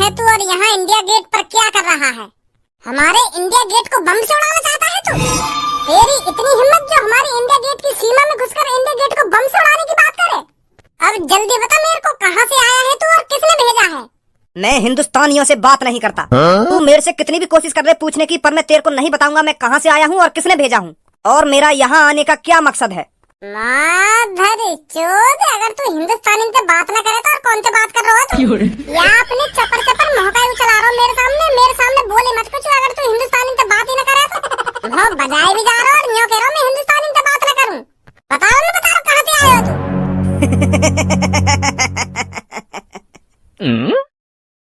है तू और यहाँ इंडिया गेट पर क्या कर रहा है? हमारे इंडिया गेट को बम से उड़ाना चाहता है तू? तेरी इतनी हिम्मत जो हमारी इंडिया गेट की सीमा में घुसकर इंडिया गेट को बम से उड़ाने की बात करे? अब जल्दी बता मेरे को, कहाँ से आया है तू और किसने भेजा है? मैं हिंदुस्तानियों से बात नहीं करता। तू मेरे से कितनी भी कोशिश कर रहे पूछने की, पर मैं तेरे को नहीं बताऊंगा मैं कहाँ से आया हूँ और किसने भेजा हूँ और मेरा यहाँ आने का क्या मकसद है। चोद, अगर तू हिंदुस्तानी से बात न करे तो और कौन से बात कर रहा है तू? या अपने चपर चपर महकाई चला रहा मेरे सामने बोले मत कुछ। अगर तू हिंदुस्तानी से बात ही न करे तो बहुत बजाए भी जा रहा और न्यों कह रहा मैं हिंदुस्तानी से बात न करूं। बताओ कहाँ से आए हो तू?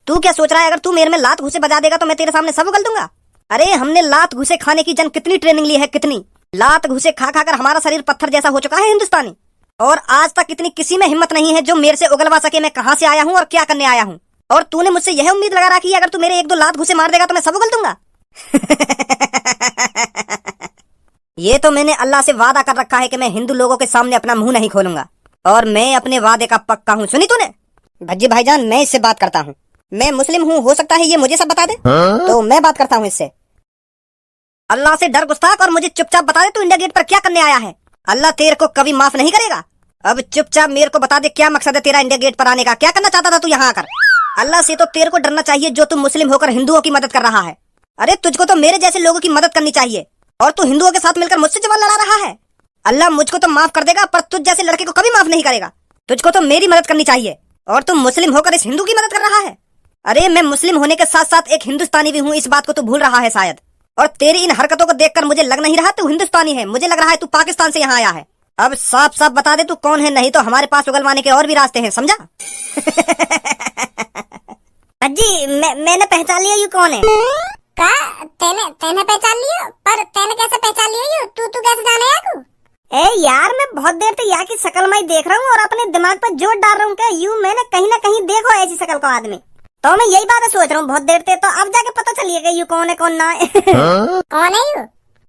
तू क्या सोच रहा है? अगर तू मेरे में लात घुसे बजा देगा तो मैं तेरे सामने सब उगल दूंगा। अरे हमने लात घुसे खाने की कितनी ट्रेनिंग ली है, कितनी लात घुसे खा खा कर हमारा शरीर पत्थर जैसा हो चुका है हिंदुस्तानी। और आज तक इतनी किसी में हिम्मत नहीं है जो मेरे से उगलवा सके मैं कहाँ से आया हूँ और क्या करने आया हूँ। और तूने मुझसे यह उम्मीद लगा रखी है अगर तू मेरे एक दो लात घुसे मार देगा तो मैं सब उगल दूंगा। ये तो मैंने अल्लाह से वादा कर रखा है कि मैं हिंदू लोगों के सामने अपना मुंह नहीं खोलूंगा और मैं अपने वादे का पक्का हूँ। सुनी तूने? भज्जी भाईजान, मैं इससे बात करता हूँ। मैं मुस्लिम हूँ, हो सकता है ये मुझे सब बता दे। तो मैं बात करता हूँ इससे। अल्लाह से डर गुस्ताख और मुझे चुपचाप बता दे तू इंडिया गेट पर क्या करने आया है। अल्लाह तेरे को कभी माफ नहीं करेगा। अब चुपचाप मेरे को बता दे क्या मकसद है तेरा इंडिया गेट पर आने का, क्या करना चाहता था तू यहाँ आकर। अल्लाह से तो तेरे को डरना चाहिए जो तू मुस्लिम होकर हिंदुओं की मदद कर रहा है। अरे तुझको तो मेरे जैसे लोगों की मदद करनी चाहिए और तू हिंदुओं के साथ मिलकर मुझसे जवान लड़ा रहा है। अल्लाह मुझको तो माफ कर देगा पर तुझ जैसे लड़के को कभी माफ नहीं करेगा। तुझको तो मेरी मदद करनी चाहिए और तू मुस्लिम होकर इस हिंदू की मदद कर रहा है। अरे मैं मुस्लिम होने के साथ साथ एक हिंदुस्तानी भी हूँ, इस बात को तू भूल रहा है शायद। और तेरी इन हरकतों को देखकर मुझे लग नहीं रहा तू हिंदुस्तानी है, मुझे लग रहा है तू पाकिस्तान से यहाँ आया है। अब साफ साफ बता दे तू कौन है, नहीं तो हमारे पास उगलवाने के और भी रास्ते हैं, समझा? अजी मैंने पहचान लिया यू कौन है। का तेने पहचान लिया? पर तेने कैसे पहचान लिया यू? तू कैसे जाने याकू? ए यार, मैं बहुत देर से यहाँ की शक्ल मैं देख रहा हूँ और अपने दिमाग पर जोर डाल रहा हूँ कि यू मैंने कहीं ना कहीं देखो ऐसी शक्ल को आदमी। तो मैं यही बात सोच रहा हूँ बहुत देर से, तो अब जाके पता चलिएगा यू कौन है कौन ना है। कौन है यू?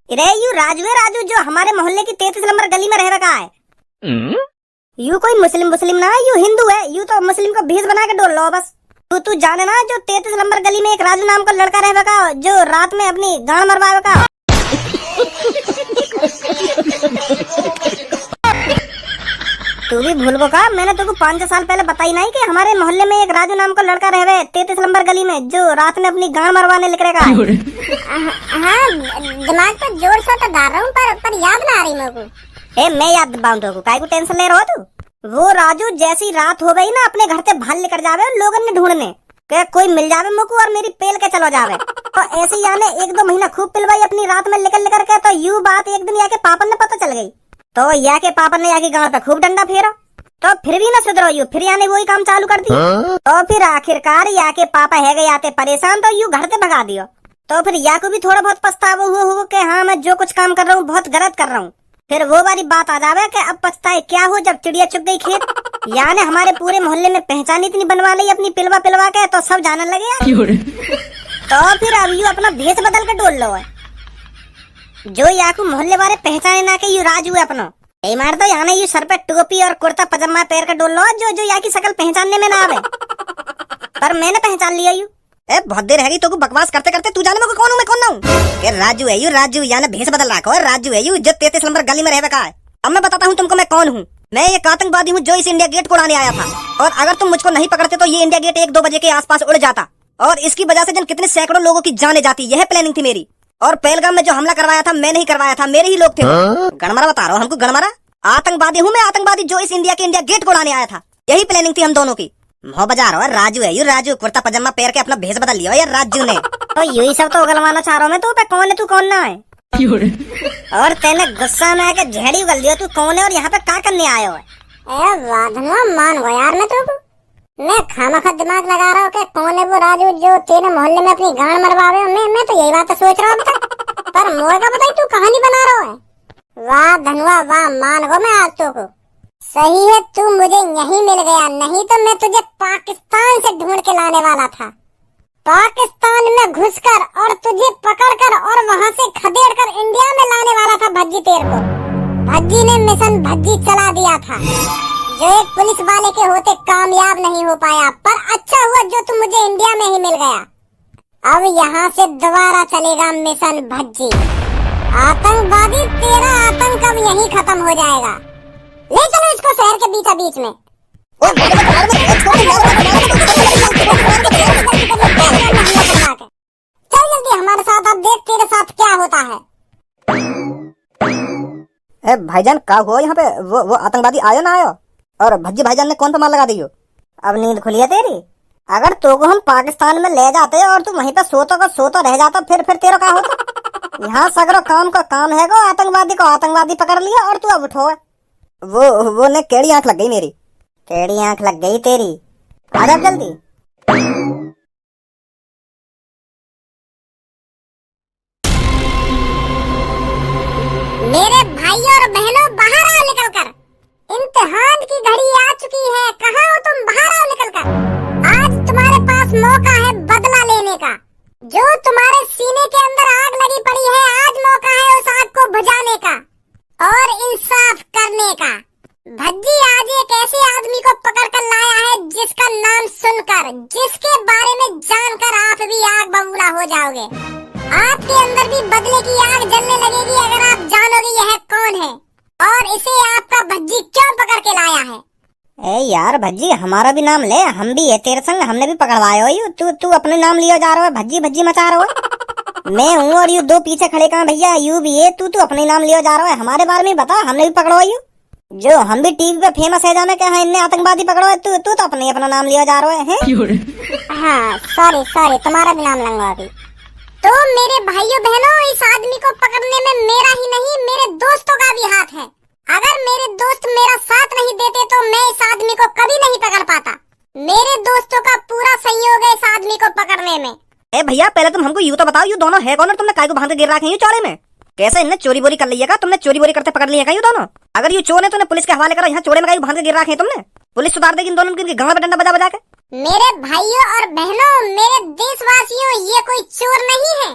अरे यू राजू है, राजू जो हमारे मोहल्ले की 33 नंबर गली में रह रखा है। यू कोई मुस्लिम ना है, यू हिंदू है। यू तो मुस्लिम को भेष बना के डोल लो बस। तू जाने ना जो 33 नंबर गली में एक राजू नाम का लड़का रह रखा जो रात में अपनी गांड मरवा रखा। तू भी भूल गो का? मैंने तुमको 5-6 साल पहले बताई नहीं कि हमारे मोहल्ले में एक राजू नाम का लड़का रह रहे 33 नंबर गली में जो रात में अपनी गांड मरवाने निकलेगा। हाँ, दिमाग पर जोर से तो डाल रहा हूँ पर याद ना आ रही मेरे को। मैं याद दिलाऊं, काय को टेंशन ले रहा हो तू? वो राजू जैसी रात हो गई ना अपने घर से भाल लेकर जावे लोगन ने ढूंढने के कोई मिल जावे मुझको और मेरी पेल के चलो जावे। तो ऐसे ही याने 1-2 महीना खूब पिलवाई अपनी रात में लेकर के। तो यू बात एक दिन याके पापन ने पता चल गई। तो या के पापा ने याके गांव पे खूब डंडा फेरा। तो फिर भी ना सुधरो यू, फिर याने वही काम चालू कर दिया। तो फिर आखिरकार या के पापा है गए आते परेशान तो यू घर से भगा दियो। तो फिर या को भी थोड़ा बहुत पछतावा हुआ कि हाँ मैं जो कुछ काम कर रहा हूँ बहुत गलत कर रहा हूँ। फिर वो वाली बात आ जावे कि अब पछताए क्या हो जब चिड़िया चुग गई खेत। यानी हमारे पूरे मोहल्ले में पहचान इतनी बनवा ली अपनी पिलवा के तो सब जानने लगे। तो फिर अब यू अपना भेष बदल के डोल लो है जो याकू मोहल्ले वाले पहचाने ना के यू राजू है अपनो। यही मार दो यानी यू सर पे टोपी और कुर्ता पजामा पैर का डोल लो जो या की शक्ल पहचानने में ना आवे। पर मैंने पहचान लिया यू। बहुत देर है तो बकवास करते करते तू जाने में कौन हूँ मैं कौन ना हूँ? राजू है यू, राजू यानी भेष बदल रखा है। राजू है यू जो 33 नंबर गली में रह रखा है। अब मैं बताता हूँ तुमको मैं कौन हूँ। मैं एक आतंकवादी हूँ जो इस इंडिया गेट को उड़ाने आया था और अगर तुम मुझको नहीं पकड़ते तो ये इंडिया गेट 1-2 बजे के आसपास उड़ जाता और इसकी वजह से कितने सैकड़ों लोगों की जाने जाती। यह प्लानिंग थी मेरी। और पहलगाम में जो हमला करवाया था मैं नहीं करवाया था, मेरे ही लोग थे। गणमारा बता रहा हूँ हमको, गणमारा आतंकवादी हूँ मैं, आतंकवादी जो इस इंडिया गेट को उड़ाने आया था। यही प्लानिंग थी हम दोनों की। मोह बजा रहा है राजू है यू, राजू कुर्ता पजामा पैर के अपना भेष बदल लिया यार राजू ने। तो यही सब तो उगलवाना चाह रहा हूँ मैं। तो कौन है तू कौन ना है? और तेने गुस्सा में आके झेड़ी उगल दिया। तू कौन है और यहाँ पे क्या करने आया है? मान गो यार मैं खामखा दिमाग लगा रहा हूँ कि कौन है वो राजू जो तेरे मोहल्ले में अपनी गांड मरवावे। मैं तो यही बात सोच रहा हूँ पर मोर का बताई तू कहानी बना रहा है। वाह धनुआ वाह, मान गो मैं आज तो सही है तू मुझे यहीं मिल गया, नहीं तो मैं तुझे पाकिस्तान से ढूंढ के लाने वाला था। पाकिस्तान में घुसकर और तुझे पकड़कर और वहाँ से खदेड़कर इंडिया में लाने वाला था भज्जी तेरे को। भज्जी ने मिशन भज्जी चला दिया था जो एक पुलिस वाले के होते कामयाब नहीं हो पाया, पर अच्छा हुआ जो तुम मुझे इंडिया में ही मिल गया। अब यहाँ से दोबारा चलेगा मिशन भज्जी। आतंकवादी, तेरा आतंक अब यहीं खत्म हो जाएगा। ले चलो इसको शहर के बीचा बीच में। चल जल्दी हमारे साथ, अब देख तेरे साथ क्या होता है। भाईजान का हुआ यहाँ पे? वो आतंकवादी आयो ना आयो? और भज्जी भाईजान ने कौन पे मार लगा दी हो? अब नींद खुली है तेरी? अगर तो को हम पाकिस्तान में ले जाते और तू वहीं पे सोतो रह जाता, फिर तेरा क्या होता? यहाँ सगरो काम का काम है गो, आतंकवादी को आतंकवादी पकड़ लिया और तू अब उठो। वो ने केड़ी आंख लग गई मेरी। टेढ़ी आंख लग गई तेरी? आ जा जल्दी। मेरे भाइयों और बहनों, बाहर आओ निकल कर। इम्तिहान की घड़ी आ चुकी है, कहाँ हो तुम? बाहर आओ निकल कर। आज तुम्हारे पास मौका है बदला लेने का। जो तुम्हारे सीने के अंदर आग लगी पड़ी है, आज मौका है उस आग को बुझाने का और इंसाफ करने का। भज्जी आज एक ऐसे आदमी को पकड़ कर लाया है जिसका नाम सुनकर, जिसके बारे में जानकर आप भी आग बबूला हो जाओगे। आपके अंदर भी बदले की आग जलने लगेगी अगर आप जानोगे यह कौन है और इसे आपका भज्जी क्यों पकड़ के लाया है। ए यार भज्जी, हमारा भी नाम ले, हम भी है तेरे संग, हमने भी पकड़वाए हो। तू अपने नाम लिया जा रहा है, भज्जी भज्जी मचा रहा है। मैं हूँ और यू दो पीछे खड़े कहाँ भैया, यू भी है। तू अपने नाम लिया जा रहा है, हमारे बारे में बता, हमने भी पकड़वाई। जो हम भी टीवी पे फेमस है जाने के, हाँ इनने आतंकवादी पकड़वाए, तू तो अपना नाम लिया जा रहा है। हाँ सॉरी, तुम्हारा भी नाम लूंगा अभी। तो मेरे भाइयों बहनों, इस आदमी को पकड़ने में मेरा ही नहीं मेरे दोस्तों का भी हाथ है। अगर मेरे दोस्त मेरा साथ नहीं देते तो मैं इस आदमी को कभी नहीं पकड़ पाता। मेरे दोस्तों का पूरा सहयोग है इस आदमी को पकड़ने में। ए भैया, पहले तुम हमको यूं तो बताओ, यू दोनों है कौन और तुमने काय को बांध के गिर रखे हैं चौड़े में? कैसे इनने चोरी बोरी कर लिया? तुमने चोरी बोरी करते पकड़ लिया? यू दोनों अगर यू चोर है तो पुलिस के हवाले करो। यहाँ चोड़े में काय बांध के गिर रखे हैं तुमने? पुलिस सुधार देगी इन दोनों की गांव में डंडा बजा बजा के। मेरे भाइयों और बहनों, मेरे देशवासियों, ये कोई चोर नहीं है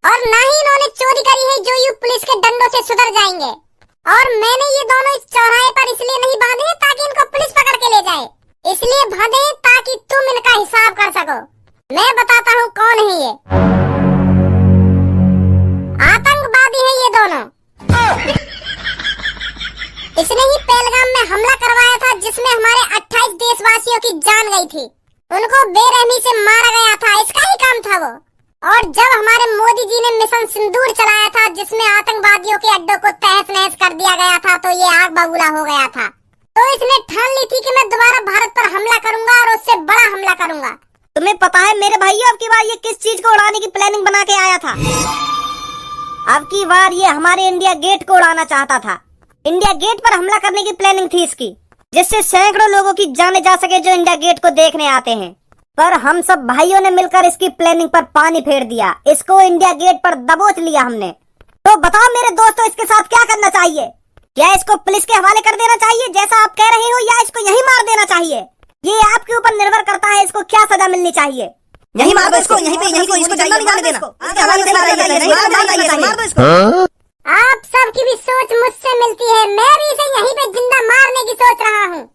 और ना ही इन्होंने चोरी करी है जो यू पुलिस के डंडों से सुधर जाएंगे। और मैंने ये दोनों इस चौराहे पर इसलिए नहीं बांधे ताकि इनको पुलिस पकड़ के ले जाए, इसलिए बांधे ताकि तुम इनका हिसाब कर सको। मैं बताता हूँ कौन है ये। आतंकवादी है ये दोनों। इसने ही पहलगाम में हमला करवाया था जिसमें हमारे 28 देशवासियों की जान गई थी। उनको बेरहमी से मारा गया था, इसका ही काम था वो। और जब हमारे मोदी जी ने मिशन सिंदूर चलाया था जिसमें आतंकवादियों के अड्डों को तहस नहस कर दिया गया था, तो ये आग बबूला हो गया था। तो इसने ठान ली थी कि मैं दोबारा भारत पर हमला करूंगा और उससे बड़ा हमला करूंगा। तुम्हें पता है मेरे भाइयों, अब की बार ये किस चीज को उड़ाने की प्लानिंग बना के आया था? अब की बार ये हमारे इंडिया गेट को उड़ाना चाहता था। इंडिया गेट पर हमला करने की प्लानिंग थी इसकी, जिससे सैकड़ों लोगों की जाने जा सके जो इंडिया गेट को देखने आते हैं। पर हम सब भाइयों ने मिलकर इसकी प्लानिंग पर पानी फेर दिया, इसको इंडिया गेट पर दबोच लिया हमने। तो बताओ मेरे दोस्तों, इसके साथ क्या करना चाहिए? क्या इसको पुलिस के हवाले कर देना चाहिए जैसा आप कह रहे हो, या इसको यहीं मार देना चाहिए? ये आपके ऊपर निर्भर करता है, इसको क्या सजा मिलनी चाहिए। यहीं मार दो इसको, यहीं पे इसको जिंदा नहीं जाने देना। मार दो इसको। आप सबकी भी सोच मुझसे मिलती है, मैं भी इसे यहीं पे जिंदा मारने की सोच रहा हूँ।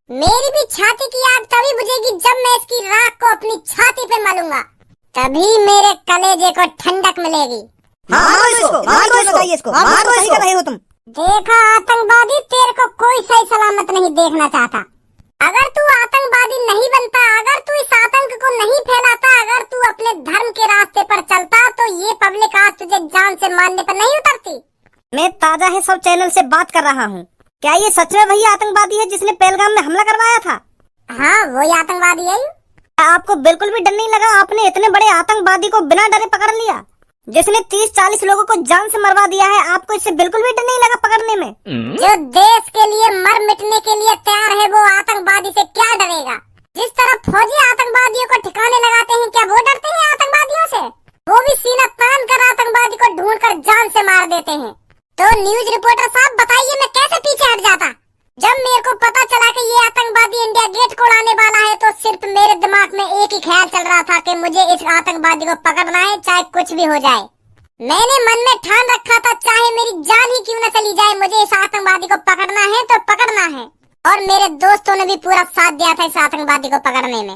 मेरी भी छाती की आग तभी बुझेगी जब मैं इसकी राख को अपनी छाती पे मलूंगा, तभी मेरे कलेजे को ठंडक मिलेगी। मार दो इसको, मार दो इसको, मार दो। सही कर रहे हो तुम। देखा आतंकवादी, तेरे को कोई सही सलामत नहीं देखना चाहता। अगर तू आतंकवादी नहीं बनता, अगर तू इस आतंक को नहीं फैलाता, अगर तू अपने धर्म के रास्ते पर चलता, तो ये पब्लिक आज तुझे जान से मारने पर नहीं उतरती। मैं ताजा है सब चैनल से बात कर रहा हूँ। क्या ये सच में वही आतंकवादी है जिसने पहलगाम में हमला करवाया था? हाँ वही आतंकवादी है। आपको बिल्कुल भी डर नहीं लगा? आपने इतने बड़े आतंकवादी को बिना डरे पकड़ लिया, जिसने 30-40 लोगों को जान से मरवा दिया है। आपको इससे बिल्कुल भी डर नहीं लगा पकड़ने में? जो देश के लिए मर मिटने के लिए तैयार है वो आतंकवादी से क्या डरेगा? जिस तरह फौजी आतंकवादियों को ठिकाने लगाते हैं, क्या वो डरते हैं आतंकवादियों से? वो भी सीना तान कर आतंकवादी को ढूंढ कर जान से मार देते हैं। तो न्यूज रिपोर्टर साहब बताइए, मैं कैसे पीछे हट जाता? जब मेरे को पता चला कि ये आतंकवादी इंडिया गेट को उड़ाने वाला है, तो सिर्फ मेरे दिमाग में एक ही ख्याल चल रहा था कि मुझे इस आतंकवादी को पकड़ना है, चाहे कुछ भी हो जाए। मैंने मन में ठान रखा था, चाहे मेरी जान ही क्यों न चली जाए, मुझे इस आतंकवादी को पकड़ना है तो पकड़ना है। और मेरे दोस्तों ने भी पूरा साथ दिया था इस आतंकवादी को पकड़ने में।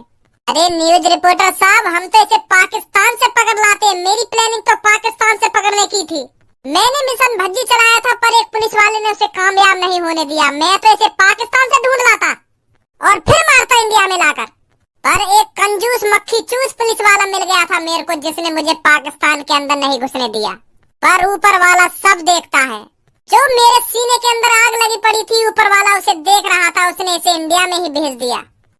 अरे न्यूज रिपोर्टर साहब, हम तो इसे पाकिस्तान से पकड़ लाते। मेरी प्लानिंग तो पाकिस्तान से पकड़ने की थी। मैंने मिशन भज्जी चलाया था, पर एक पुलिस वाले ने उसे कामयाब नहीं होने दिया। मैं तो इसे पाकिस्तान से ढूंढ लाता और फिर मारता इंडिया में लाकर। पर एक कंजूस मक्खी चूस पुलिस वाला मिल गया था मेरे को, जिसने मुझे पाकिस्तान के अंदर नहीं घुसने दिया। पर ऊपर वाला सब देखता है। जो मेरे सीने के अंदर आग लगी पड़ी थी, ऊपर वाला उसे देख रहा था। उसने इसे इंडिया में ही भेज दिया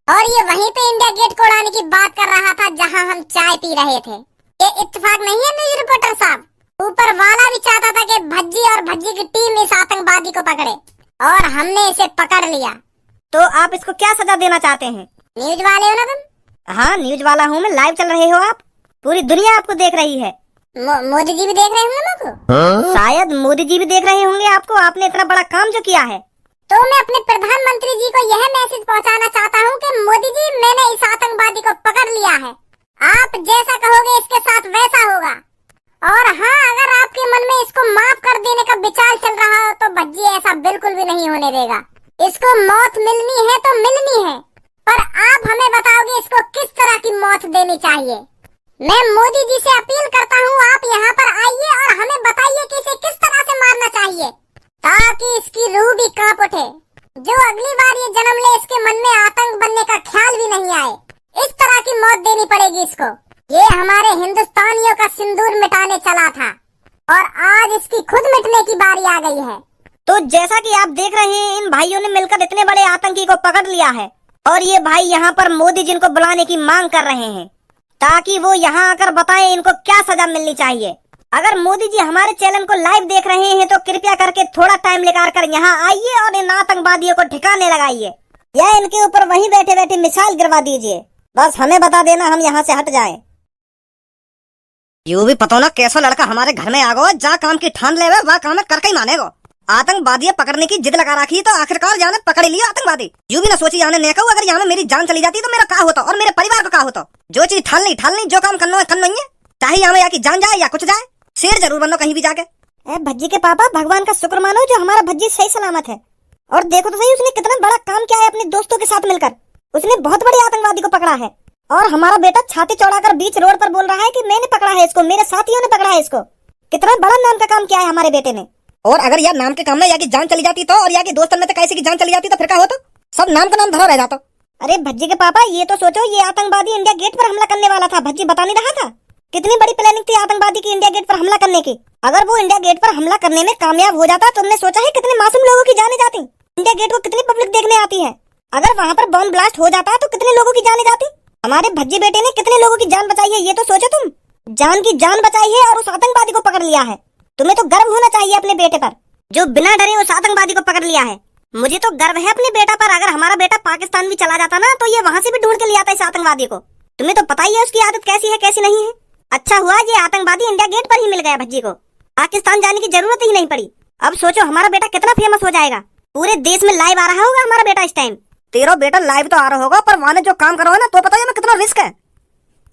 और ये वहीं पे इंडिया गेट को उड़ाने की बात कर रहा था जहां हम चाय पी रहे थे। ये इत्तेफाक नहीं है न्यूज रिपोर्टर साहब? ऊपर वाला भी चाहता था कि भज्जी और भज्जी की टीम इस आतंकवादी को पकड़े और हमने इसे पकड़ लिया। तो आप इसको क्या सजा देना चाहते हैं? न्यूज वाले हो ना तुम? हाँ, न्यूज वाला हूँ मैं। लाइव चल रहे हो आप, पूरी दुनिया आपको देख रही है। मोदी जी भी देख रहे होंगे मुझको। शायद मोदी जी भी देख रहे होंगे आपको। आपने इतना बड़ा काम जो किया है। तो मैं अपने प्रधानमंत्री जी को यह मैसेज पहुंचाना चाहता हूं कि मोदी जी, मैंने इस आतंकवादी को पकड़ लिया है। आप जैसा कहोगे इसके साथ वैसा होगा। और हाँ, अगर आपके मन में इसको माफ कर देने का विचार चल रहा हो तो भज्जी ऐसा बिल्कुल भी नहीं होने देगा। इसको मौत मिलनी है तो मिलनी है, पर आप हमें बताओगे इसको किस तरह की मौत देनी चाहिए। मैं मोदी जी से अपील करता हूँ, आप यहाँ पर आइए और हमें बताइए कि इसे किस तरह से मारना चाहिए ताकि इसकी रूह भी कांप उठे। जो अगली बार ये जन्म ले, इसके मन में आतंक बनने का ख्याल भी नहीं आए। इस तरह की मौत देनी पड़ेगी इसको। ये हमारे हिंदुस्तानियों का सिंदूर मिटाने चला था और आज इसकी खुद मिटने की बारी आ गई है। तो जैसा कि आप देख रहे हैं, इन भाइयों ने मिलकर इतने बड़े आतंकी को पकड़ लिया है और ये भाई यहाँ पर मोदी जी को बुलाने की मांग कर रहे हैं ताकि वो यहाँ आकर बताएं इनको क्या सजा मिलनी चाहिए। अगर मोदी जी हमारे चैनल को लाइव देख रहे हैं तो कृपया करके थोड़ा टाइम निकाल कर यहाँ आइए और इन आतंकवादियों को ठिकाने लगाइए या इनके ऊपर वहीं बैठे बैठे मिसाइल गिरवा दीजिए। बस हमें बता देना, हम यहाँ से हट जाएं। यूं भी पता ना कैसा लड़का हमारे घर में आ गो, जा काम की ठान ले वह काम करके ही मानेगो। आतंकवादी पकड़ने की जिद लगा रखी तो आखिरकार जाने पकड़ लिया आतंकवादी। यूं भी ना सोची जाने ने कहूं, अगर यहाँ मेरी जान चली जाती तो मेरा क्या होता और मेरे परिवार को क्या होता। जो चीज ठान नहीं, जो काम करना है चाहे यहाँ या की जान जाए या कुछ जाए, शेर जरूर बनो कहीं भी जाके। भज्जी के पापा, भगवान का शुक्र मानो जो हमारा भज्जी सही सलामत है। और देखो तो सही, उसने कितना बड़ा काम किया है अपने दोस्तों के साथ मिलकर। उसने बहुत बड़े आतंकवादी को पकड़ा है और हमारा बेटा छाती चौड़ाकर बीच रोड पर बोल रहा है कि मैंने पकड़ा है इसको, मेरे साथियों ने पकड़ा है इसको। कितना बड़ा नाम का काम किया है हमारे बेटे ने। और अगर यार नाम के काम में या की जान चली जाती तो, और या के दोस्तों में तो कैसे की जान चली जाती तो फिर क्या होता? सब नाम का नाम धरा रह जाता। अरे भज्जी के पापा, ये तो सोचो, ये आतंकवादी इंडिया गेट पर हमला करने वाला था। भज्जी बता नहीं रहा था कितनी बड़ी प्लानिंग थी आतंकवादी की इंडिया गेट पर हमला करने की। अगर वो इंडिया गेट पर हमला करने में कामयाब हो जाता, तुमने सोचा है कितने मासूम लोगों की जाने जाती। इंडिया गेट को कितनी पब्लिक देखने आती है। अगर वहाँ पर बॉम्ब ब्लास्ट हो जाता तो कितने लोगों की जाने जाती। हमारे भज्जी बेटे ने कितने लोगों की जान बचाई है, ये तो सोचो तुम। जान की जान बचाई है और उस आतंकवादी को पकड़ लिया है। तुम्हें तो गर्व होना चाहिए अपने बेटे पर, जो बिना डरे उस आतंकवादी को पकड़ लिया है। मुझे तो गर्व है अपने बेटा पर। अगर हमारा बेटा पाकिस्तान भी चला जाता ना तो ये वहाँ से भी ढूंढ के ले आता इस आतंकवादी को। तुम्हें तो पता ही है उसकी आदत कैसी है कैसी नहीं है। अच्छा हुआ ये आतंकवादी इंडिया गेट पर ही मिल गया भज्जी को, पाकिस्तान जाने की जरूरत ही नहीं पड़ी। अब सोचो हमारा बेटा कितना फेमस हो जाएगा, पूरे देश में लाइव आ रहा होगा हमारा बेटा इस टाइम। तेरा बेटा लाइव तो आ रहा होगा, पर वहाँ जो काम करो ना तो पता है कितना रिस्क है।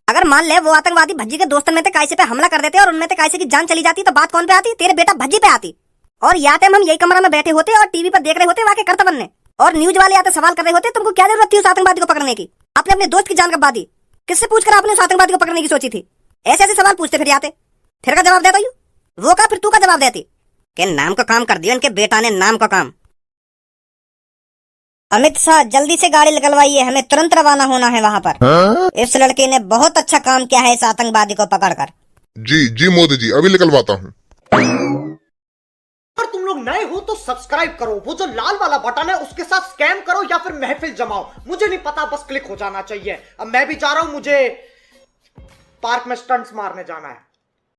अगर मान ले वो आतंकवादी भज्जी के दोस्तों में कैसे पे हमला कर देते और उनमें कैसे की जान चली जाती तो बात कौन पे आती? तेरे बेटा भज्जी पे आती। और या टाइम हम यही कमरा में बैठे होते और टीवी पर देख रहे होते वाके करतब बनने, और न्यूज वाले आते सवाल कर रहे होते तुमको क्या जरूरत थी उस आतंकवादी को पकड़ने की? आपने अपने दोस्त की जान कब दी? किससे पूछकर आपने उस आतंकवादी को पकड़ने की सोची थी? ऐसे ऐसे सवाल पूछते फिर आते, फिर का जवाब देता यू वो का, फिर तू का जवाब देती कि नाम का काम कर दिया इनके बेटा ने, नाम का काम। अमित शाह जल्दी से गाड़ी निकलवाइए, हमें तुरंत रवाना होना है वहाँ पर। इस लड़के ने बहुत अच्छा काम किया है इस आतंकवादी को पकड़कर। जी जी मोदी जी, अभी निकलवाता हूँ। अगर तुम लोग नए हो तो सब्सक्राइब करो, वो जो लाल वाला बटन है उसके साथ स्कैम करो या फिर महफिल जमाओ, मुझे नहीं पता, बस क्लिक हो जाना चाहिए। अब मैं भी जा रहा हूं, मुझे पार्क में स्टंट्स मारने जाना है।